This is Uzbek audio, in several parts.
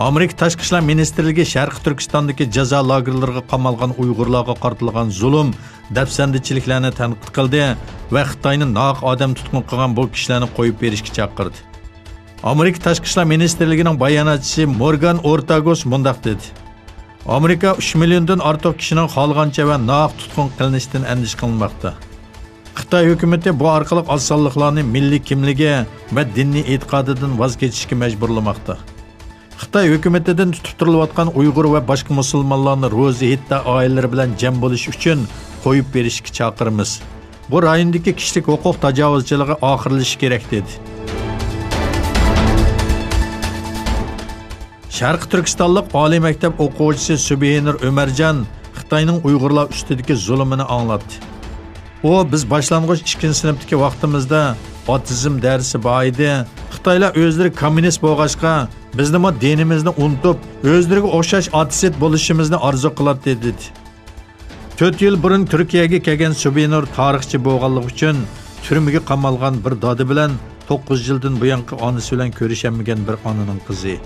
Amerika Tashqi ishlar ministrligi Sharq Turkistondagi jazo lagerlariga qamalgan Uyg'urlarga qartilgan zulm, dafsandichiliklarni tanqid qildi va Xitoyni noq odam tutqun qilgan bu kishilarni qo'yib berishga chaqirdi. Amerika Tashqi ishlar ministrligining bayonotchisi Morgan Ortagos mundaq dedi: Amerika 3 milliondan ortiq kishining xohlagancha va noq tutqun qilinishidan andish qilmoqda. Xitoy hukumatı bu orqali osonliklarni milliy kimligi va diniy e'tiqodidan voz kechishga majburlamoqda. Xitoy hukumatidan tutib turilayotgan Uyg'ur va boshqa musulmonlarni ro'zi hitta oilalari bilan jam bo'lish uchun qo'yib berishga chaqiramiz. Bu rayondagi kishilik huquq tajovuzchiligi oxirlashi kerak dedi. Sharq Turkistonlik oliy maktab o'quvchisi Subihinur Umarjon Xitoyning Uyg'urlar ustidagi zulmini anglatdi. O biz boshlang'ich 2-sinfdagi vaqtimizda otizm darsi bor edi. Xitoylar o'zlari kommunist bo'lg'achqa bizni dinimizni unutib, o'zlariga o'xshash ateist bo'lishimizni orzu qiladi dedi. 4 yil burun Turkiyaga kelgan Subihinur tarixchi bo'lganligi uchun turmaga qamalgan bir dodi bilan 9 yildan buyongi onasi bilan ko'rishaolmagan bir onaning qizi.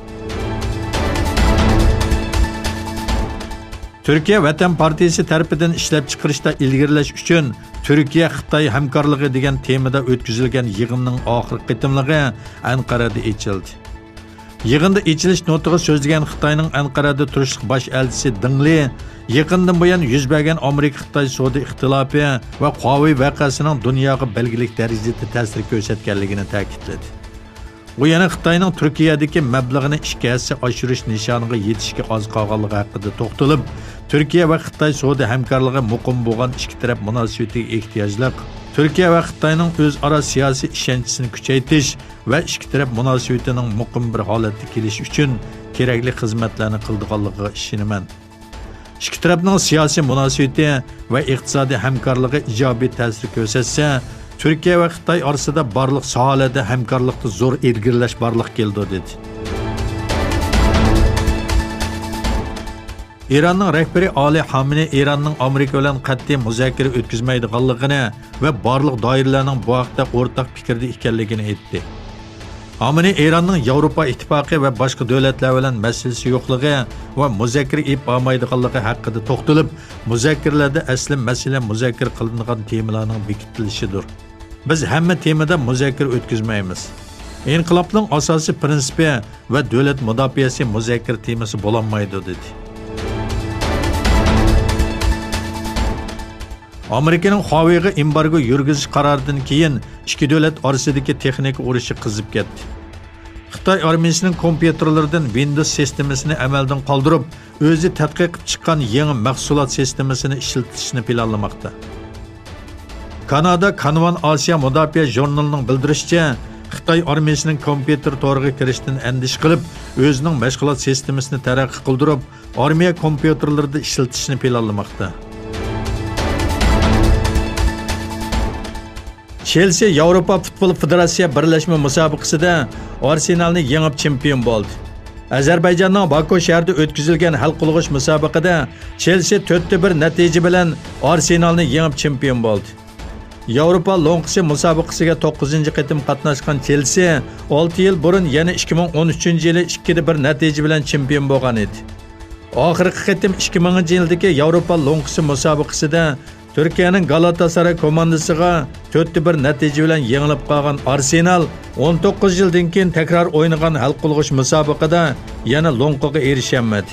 Türkiye Vatan Partiyasi tarafidan ishlab chiqarishda ilgirlash uchun Türkiye Xitoy hamkorligi degan temada o'tkazilgan yig'inning oxirgi qitimligi Anqarada ochildi. Yig'inda ochilish nutqi so'zlagan Xitoyning Anqarada turishliq bosh elchisi Dingli yaqindan buyon yuz bergan Amerika-Xitoy savdo ixtilofi va Huawei voqeasining dunyoga belgilik darajada ta'sir ko'rsatganligini ta'kidladi. Bu yana Xitoyning Turkiyadagi mablag'ini 2 hassa oshirish nishoniga yetishga oz qolganligi haqida to'xtalib, Turkiya va Xitoy savdo hamkorligi muqim bo'lgan ikki taraf munosabatiga ehtiyojliq, Turkiya va Xitoyning o'zaro siyosiy ishonchisini kuchaytirish va ikki taraf munosabatining muqim bir holatga kelish uchun kerakli xizmatlarni qildiganligiga ishonaman. Ikki tarafning siyosiy munosabati va iqtisodiy hamkorligi ijobiy ta'sir ko'rsatsa, Türkiye ve Xitoy orasida barliq sohalarda hamkorlikda zo'r ilgirlash barliq keldi dedi. İranning rahbari Ali Xamenei İranning Amerika bilan qat'iy muzokara o'tkazmaydiganligini va barliq doiralarning bu haqda o'rtaq fikrda ekanligini aytdi. Xamenei İranning Yevropa ittifoqi va boshqa davlatlar bilan masalasi yo'qligi va muzokara olib bormaydiganligi haqida to'xtalib, muzokaralarda asli masala muzokara qilinadigan temalarning bekitilishidir. Biz hamma temada muzokara o'tkazmaymiz. İnqilobning asosiy prinsipi va davlat mudofaasi muzokara temasi bo'lolmaydi dedi. Amerikaning Huawei'ga embargo yurgizish qaroridan keyin ikki davlat orasidagi texnik urushi qizib ketdi. Xitoy armiyasining kompyuterlaridan Windows sistemasini amaldan qoldirib, o'zi tadqiq qilib chiqqan yangi mahsulot sistemasini ishlatishni planlamoqda. Kanada Kanvan Asiya Mudofaa jurnalining bildirishicha, Xitoy armiyasining kompyuter to'riga kirishdan andish qilib, o'zining mashg'ulot sistemasini taraqqiy qildirib, armiya kompyuterlarida ishlatishni planlamoqda. Chelsea Yevropa Futbol Federatsiya birlashma musobaqasida Arsenalni yengib chempion bo'ldi. Ozarbayjonning Baku shahrida o'tkazilgan hal qilg'ish musobaqada Chelsea 4-1 natija bilan Arsenalni yengib chempion bo'ldi. Yevropa Lonqisi musobaqasiga 9-qitim qatnashgan Chelsea 6 yil burun yana 2013-yili 2-1 natija bilan chempion bo'lgan edi. Oxirgi qitim 2000-yildagi Yevropa Lonqisi musobaqasida Türkiye'nin Galatasaray komandasiga 4-1 natija bilan yengilib qolgan Arsenal 19 yildan keyin tekrar o'ynagan hal qilg'ish musobaqada yana Lonqaga erisholmadi.